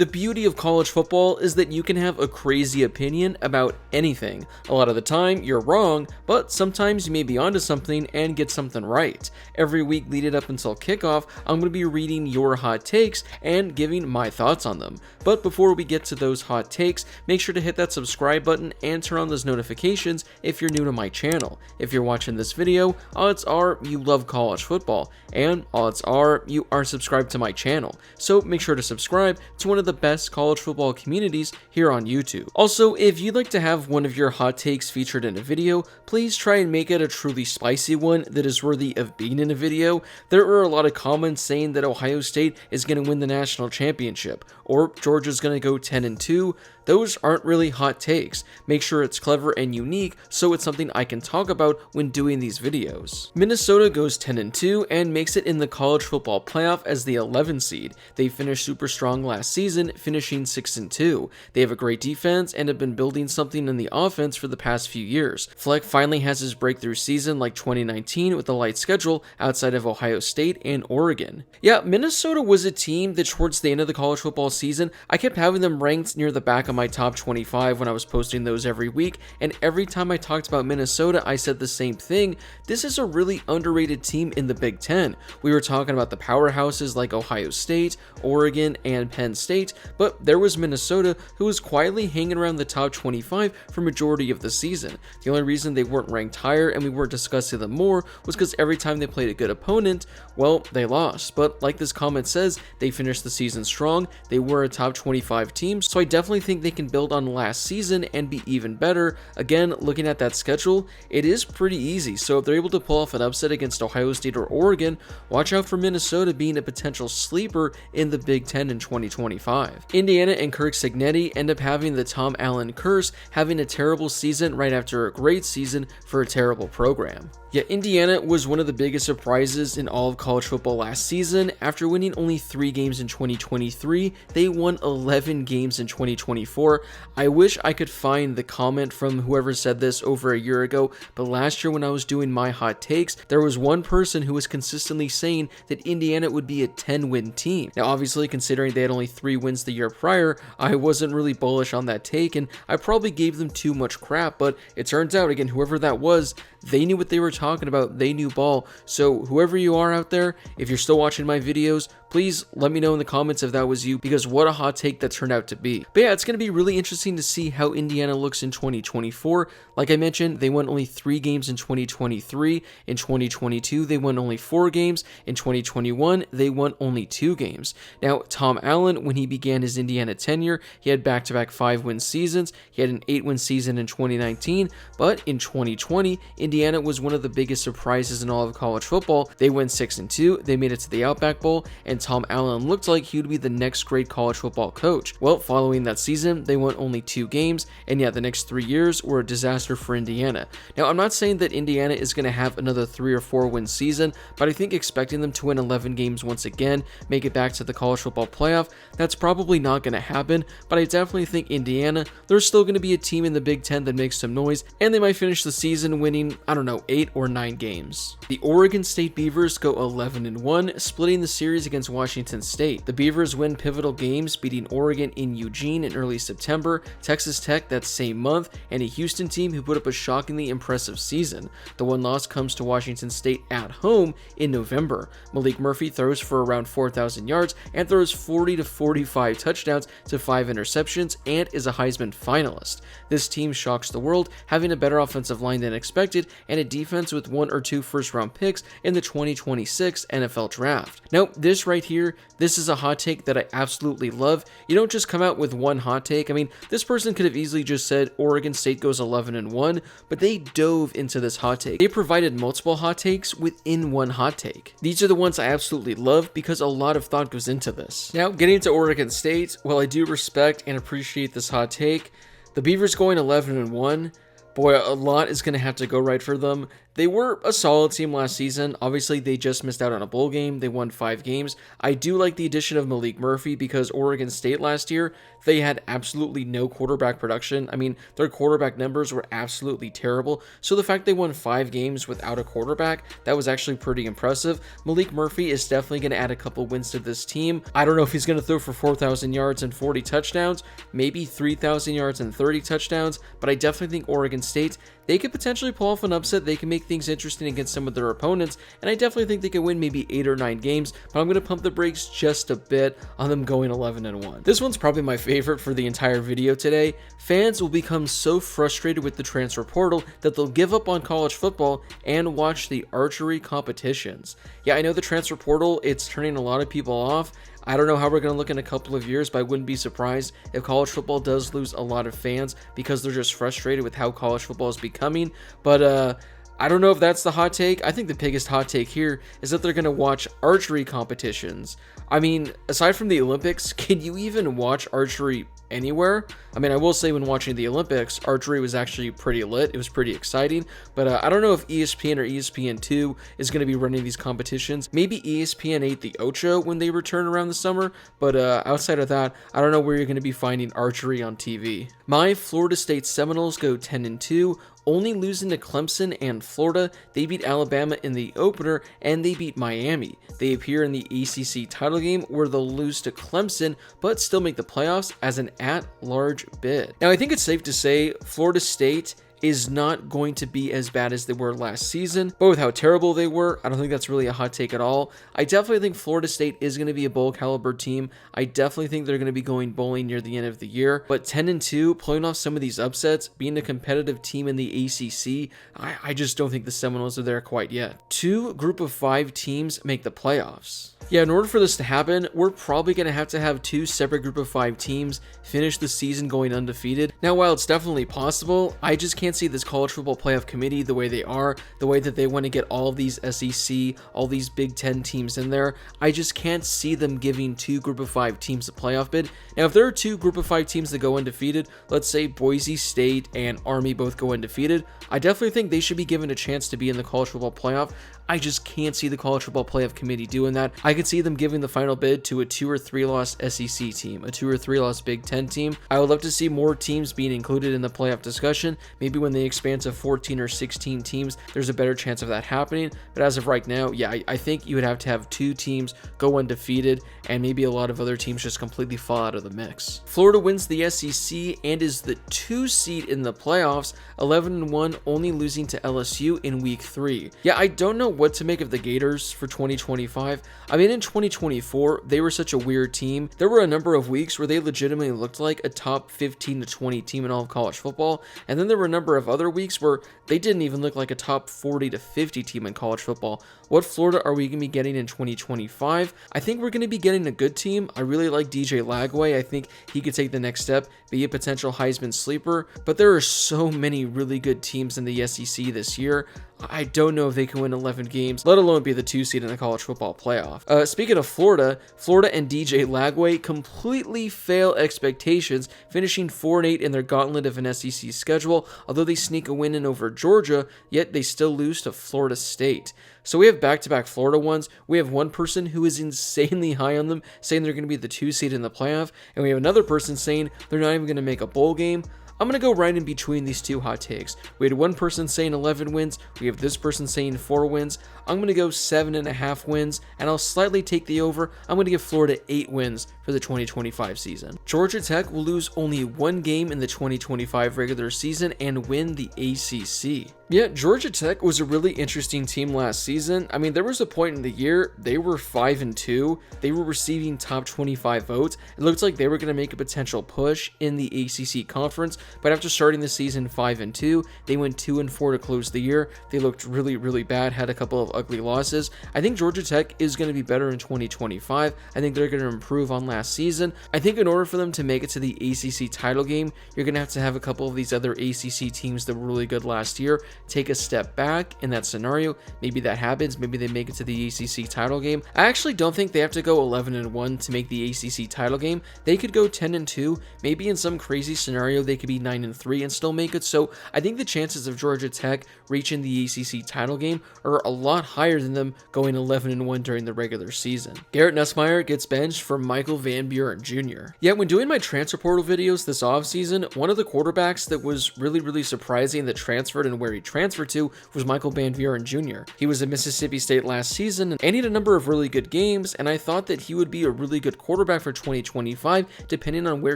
The beauty of college football is that you can have a crazy opinion about anything. A lot of the time, you're wrong, but sometimes you may be onto something and get something right. Every week leading up until kickoff, I'm going to be reading your hot takes and giving my thoughts on them. But before we get to those hot takes, make sure to hit that subscribe button and turn on those notifications if you're new to my channel. If you're watching this video, odds are you love college football, and odds are you are subscribed to my channel. So make sure to subscribe to one of the best college football communities here on YouTube. Also, if you'd like to have one of your hot takes featured in a video, please try and make it a truly spicy one that is worthy of being in a video. There are a lot of comments saying that Ohio State is going to win the national championship, or Georgia's going to go 10-2. Those aren't really hot takes. Make sure it's clever and unique so it's something I can talk about when doing these videos. Minnesota goes 10-2 and makes it in the college football playoff as the 11th seed. They finished super strong last season, finishing 6-2. They have a great defense and have been building something in the offense for the past few years. Fleck finally has his breakthrough season like 2019 with a light schedule outside of Ohio State and Oregon. Yeah, Minnesota was a team that towards the end of the college football season, I kept having them ranked near the back of my top 25 when I was posting those every week, and every time I talked about Minnesota, I said the same thing. This is a really underrated team in the Big Ten. We were talking about the powerhouses like Ohio State, Oregon, and Penn State, but there was Minnesota who was quietly hanging around the top 25 for majority of the season. The only reason they weren't ranked higher and we weren't discussing them more was because every time they played a good opponent, well, they lost. But like this comment says, they finished the season strong, they were a top 25 team, so I definitely think they can build on last season and be even better. Again, looking at that schedule, it is pretty easy, so if they're able to pull off an upset against Ohio State or Oregon, watch out for Minnesota being a potential sleeper in the Big Ten in 2025. Indiana and Kirk Cignetti end up having the Tom Allen curse, having a terrible season right after a great season for a terrible program. Yet Indiana was one of the biggest surprises in all of college football last season. After winning only 3 games in 2023, they won 11 games in 2024. I wish I could find the comment from whoever said this over a year ago, but last year when I was doing my hot takes, there was one person who was consistently saying that Indiana would be a 10-win team. Now obviously, considering they had only 3 wins the year prior, I wasn't really bullish on that take, and I probably gave them too much crap, but it turns out, again, whoever that was, they knew what they were talking about, they knew ball. So whoever you are out there, if you're still watching my videos, please let me know in the comments if that was you, because what a hot take that turned out to be. But yeah, it's going to be really interesting to see how Indiana looks in 2024. Like I mentioned, they won only 3 games in 2023. In 2022, they won only 4 games. In 2021, they won only 2 games. Now, Tom Allen, when he began his Indiana tenure, he had back-to-back 5-win seasons. He had an 8-win season in 2019, but in 2020, Indiana was one of the biggest surprises in all of college football. They went 6-2, they made it to the Outback Bowl, and Tom Allen looked like he would be the next great college football coach. Well, following that season, they won only 2 games, and yeah, the next 3 years were a disaster for Indiana. Now, I'm not saying that Indiana is going to have another 3 or 4 win season, but I think expecting them to win 11 games once again, make it back to the college football playoff, that's probably not going to happen, but I definitely think Indiana, they're still going to be a team in the Big Ten that makes some noise, and they might finish the season winning, I don't know, 8 or 9 games. The Oregon State Beavers go 11-1, splitting the series against Washington State. The Beavers win pivotal games, beating Oregon in Eugene in early September, Texas Tech that same month, and a Houston team who put up a shockingly impressive season. The one loss comes to Washington State at home in November. Malik Murphy throws for around 4,000 yards and throws 40 to 45 touchdowns to 5 interceptions and is a Heisman finalist. This team shocks the world, having a better offensive line than expected and a defense with 1 or 2 first-round picks in the 2026 NFL Draft. Now, this right here, this is a hot take that I absolutely love. You don't just come out with one hot take. I mean, this person could have easily just said Oregon State goes 11-1, but they dove into this hot take. They provided multiple hot takes within one hot take. These are the ones I absolutely love because a lot of thought goes into this. Now, getting to Oregon State, while I do respect and appreciate this hot take, the Beavers going 11-1, Boy, a lot is going to have to go right for them. They were a solid team last season. Obviously, they just missed out on a bowl game. They won 5 games. I do like the addition of Malik Murphy because Oregon State last year, they had absolutely no quarterback production. I mean, their quarterback numbers were absolutely terrible. So the fact they won 5 games without a quarterback, that was actually pretty impressive. Malik Murphy is definitely going to add a couple wins to this team. I don't know if he's going to throw for 4,000 yards and 40 touchdowns, maybe 3,000 yards and 30 touchdowns, but I definitely think Oregon State, they could potentially pull off an upset. They can make things interesting against some of their opponents, and I definitely think they could win maybe 8 or 9 games, but I'm going to pump the brakes just a bit on them going 11-1. This one's probably my favorite for the entire video today. Fans will become so frustrated with the transfer portal that they'll give up on college football and watch the archery competitions. Yeah, I know the transfer portal, it's turning a lot of people off. I don't know how we're going to look in a couple of years, but I wouldn't be surprised if college football does lose a lot of fans because they're just frustrated with how college football is becoming. But I don't know if that's the hot take. I think the biggest hot take here is that they're going to watch archery competitions. I mean, aside from the Olympics, can you even watch archery anywhere? I mean, I will say when watching the Olympics, archery was actually pretty lit. It was pretty exciting, but I don't know if ESPN or ESPN2 is going to be running these competitions. Maybe ESPN 8 the Ocho when they return around the summer, but outside of that, I don't know where you're going to be finding archery on TV. My Florida State Seminoles go 10-2, only losing to Clemson and Florida. They beat Alabama in the opener, and they beat Miami. They appear in the ACC title game where they'll lose to Clemson, but still make the playoffs as an at-large bid. Now, I think it's safe to say Florida State is not going to be as bad as they were last season, but with how terrible they were, I don't think that's really a hot take at all. I definitely think Florida State is going to be a bowl caliber team. I definitely think they're going to be going bowling near the end of the year, but 10-2, pulling off some of these upsets, being a competitive team in the ACC, I just don't think the Seminoles are there quite yet. 2 group of 5 teams make the playoffs. Yeah, in order for this to happen, we're probably going to have 2 separate group of 5 teams finish the season going undefeated. Now, while it's definitely possible, I just can't see this college football playoff committee the way they are, the way that they want to get all of these SEC, all these Big Ten teams in there. I just can't see them giving 2 group of 5 teams a playoff bid. Now, if there are 2 group of 5 teams that go undefeated, let's say Boise State and Army both go undefeated, I definitely think they should be given a chance to be in the college football playoff. I just can't see the college football playoff committee doing that. I could see them giving the final bid to a 2 or 3 loss SEC team, a 2 or 3 loss Big Ten team. I would love to see more teams being included in the playoff discussion. Maybe when they expand to 14 or 16 teams, there's a better chance of that happening. But as of right now, yeah, I think you would have to have 2 teams go undefeated and maybe a lot of other teams just completely fall out of the mix. Florida wins the SEC and is the 2 seed in the playoffs, 11-1, only losing to LSU in week 3. Yeah, I don't know what to make of the Gators for 2025. I mean, in 2024, they were such a weird team. There were a number of weeks where they legitimately looked like a top 15 to 20 team in all of college football, and then there were a number of other weeks where they didn't even look like a top 40 to 50 team in college football. What Florida are we going to be getting in 2025? I think we're going to be getting a good team. I really like DJ Lagway. I think he could take the next step, be a potential Heisman sleeper, but there are so many really good teams in the SEC this year. I don't know if they can win 11 games, let alone be the 2 seed in the college football playoff. Speaking of Florida and DJ Lagway completely fail expectations, finishing 4-8 in their gauntlet of an SEC schedule. Although they sneak a win in over Georgia, yet they still lose to Florida State. So we have back-to-back Florida ones. We have one person who is insanely high on them, saying they're going to be the 2 seed in the playoff, and we have another person saying they're not even going to make a bowl game. I'm going to go right in between these 2 hot takes. We had one person saying 11 wins. We have this person saying 4 wins. I'm going to go 7.5 wins, and I'll slightly take the over. I'm going to give Florida 8 wins for the 2025 season. Georgia Tech will lose only 1 game in the 2025 regular season and win the ACC. Yeah, Georgia Tech was a really interesting team last season. I mean, there was a point in the year they were 5-2. They were receiving top 25 votes. It looked like they were going to make a potential push in the ACC conference, but after starting the season 5-2, they went 2-4 to close the year. They looked really, really bad, had a couple of ugly losses. I think Georgia Tech is going to be better in 2025. I think they're going to improve on last season. I think in order for them to make it to the ACC title game, you're going to have a couple of these other ACC teams that were really good last year take a step back in that scenario. Maybe that happens. Maybe they make it to the ACC title game. I actually don't think they have to go 11-1 to make the ACC title game. They could go 10-2. Maybe in some crazy scenario, they could be 9-3 and still make it. So I think the chances of Georgia Tech reaching the ACC title game are a lot higher than them going 11-1 during the regular season. Garrett Nussmeier gets benched for Michael Van Buren Jr. Yet when doing my transfer portal videos this offseason, one of the quarterbacks that was really surprising that transferred and where he transferred to was Michael Van Buren Jr. He was at Mississippi State last season and he had a number of really good games, and I thought that he would be a really good quarterback for 2025 depending on where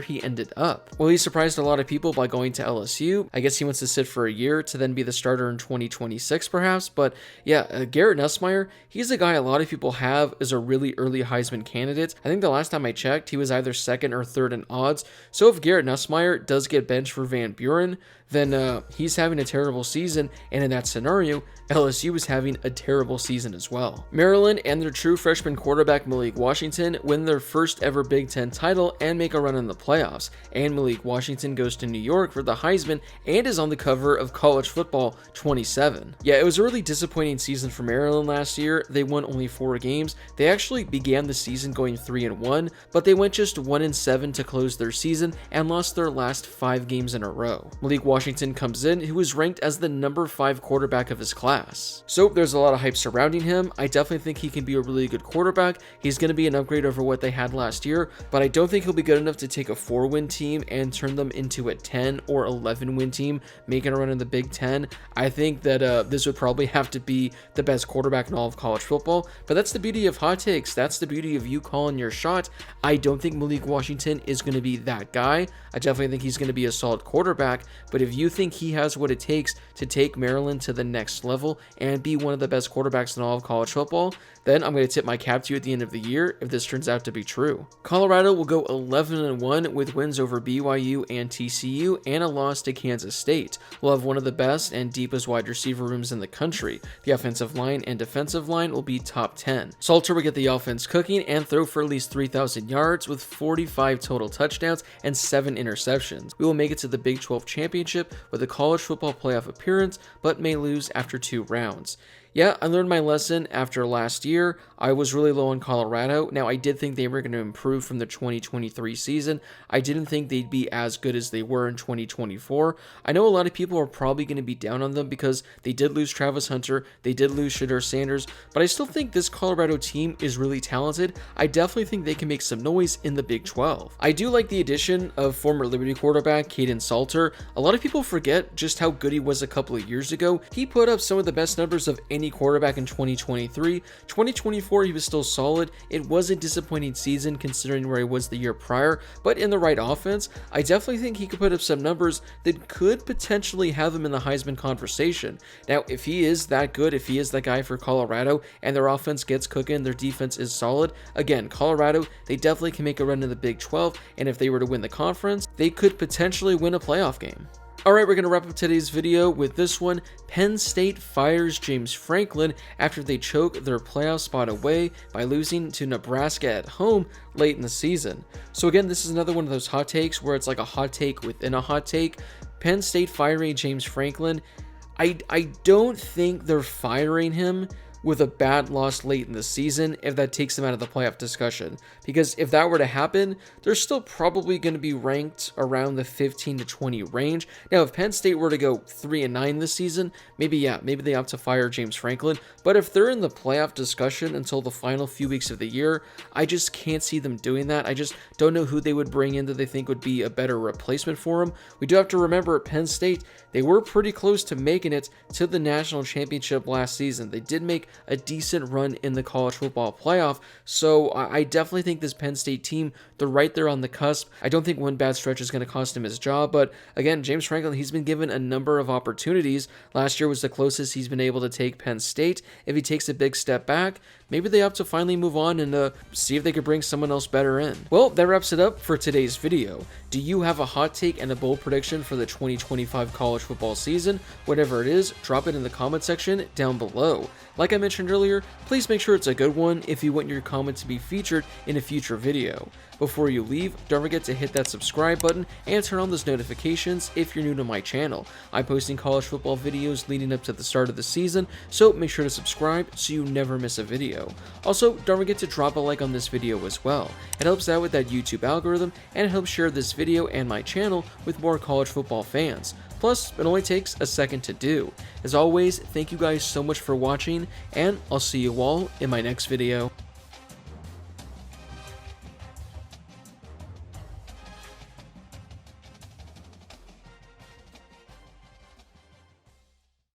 he ended up. Well, he surprised a lot of people by going to LSU. I guess he wants to sit for a year to then be the starter in 2026 perhaps, but yeah, Garrett Nussmeier, he's a guy a lot of people have as a really early Heisman candidate. I think the last time I checked, he was either second or third in odds. So if Garrett Nussmeier does get benched for Van Buren, then he's having a terrible season, and in that scenario, LSU is having a terrible season as well. Maryland and their true freshman quarterback Malik Washington win their first ever Big Ten title and make a run in the playoffs, and Malik Washington goes to New York for the Heisman and is on the cover of College Football 27. Yeah, it was a really disappointing season for Maryland last year. They won only 4 games. They actually began the season going 3-1, but they went just 1-7 to close their season and lost their last 5 games in a row. Malik Washington comes in, who was ranked as the number 5 quarterback of his class. So there's a lot of hype surrounding him. I definitely think he can be a really good quarterback. He's going to be an upgrade over what they had last year, but I don't think he'll be good enough to take a 4-win team and turn them into a 10 or 11-win team, making a run in the Big Ten. I think that this would probably have to be the best quarterback in all of college football, but that's the beauty of hot takes. That's the beauty of you calling your shot. I don't think Malik Washington is going to be that guy. I definitely think he's going to be a solid quarterback, but if you think he has what it takes to take Maryland to the next level and be one of the best quarterbacks in all of college football, then I'm going to tip my cap to you at the end of the year if this turns out to be true. Colorado will go 11-1 with wins over BYU and TCU and a loss to Kansas State. We'll have one of the best and deepest wide receiver rooms in the country. The offensive line and defensive line will be top 10. Salter will get the offense cooking and throw for at least 3,000 yards with 45 total touchdowns and 7 interceptions. We will make it to the Big 12 championship with a college football playoff appearance, but may lose after 2 rounds. Yeah, I learned my lesson after last year. I was really low on Colorado. Now, I did think they were going to improve from the 2023 season. I didn't think they'd be as good as they were in 2024. I know a lot of people are probably going to be down on them because they did lose Travis Hunter, they did lose Shedeur Sanders, but I still think this Colorado team is really talented. I definitely think they can make some noise in the Big 12. I do like the addition of former Liberty quarterback Kaidon Salter. A lot of people forget just how good he was a couple of years ago. He put up some of the best numbers of any quarterback in 2023. 2024, he was still solid. It was a disappointing season considering where he was the year prior, but in the right offense, I definitely think he could put up some numbers that could potentially have him in the Heisman conversation. Now, if he is that good, if he is that guy for Colorado, and their offense gets cooking, their defense is solid, again, Colorado, they definitely can make a run in the Big 12, and if they were to win the conference, they could potentially win a playoff game. Alright, we're going to wrap up today's video with this one. Penn State fires James Franklin after they choke their playoff spot away by losing to Nebraska at home late in the season. So again, this is another one of those hot takes where it's like a hot take within a hot take. Penn State firing James Franklin. I don't think they're firing him with a bad loss late in the season if that takes them out of the playoff discussion. Because if that were to happen, they're still probably going to be ranked around the 15 to 20 range. Now, if Penn State were to go 3-9 this season, maybe they opt to fire James Franklin. But if they're in the playoff discussion until the final few weeks of the year, I just can't see them doing that. I just don't know who they would bring in that they think would be a better replacement for him. We do have to remember at Penn State, they were pretty close to making it to the national championship last season. They did make a decent run in the college football playoff, so I definitely think this Penn State team, they're right there on the cusp. I don't think one bad stretch is going to cost him his job, but again, James Franklin, he's been given a number of opportunities. Last year was the closest he's been able to take Penn State. If he takes a big step back, maybe they have to finally move on and see if they could bring someone else better in. Well, that wraps it up for today's video. Do you have a hot take and a bold prediction for the 2025 college football season? Whatever it is, drop it in the comment section down below. Like I mentioned earlier, please make sure it's a good one if you want your comment to be featured in a future video. Before you leave, don't forget to hit that subscribe button and turn on those notifications if you're new to my channel. I'm posting college football videos leading up to the start of the season, so make sure to subscribe so you never miss a video. Also, don't forget to drop a like on this video as well. It helps out with that YouTube algorithm and it helps share this video and my channel with more college football fans. Plus, it only takes a second to do. As always, thank you guys so much for watching, and I'll see you all in my next video.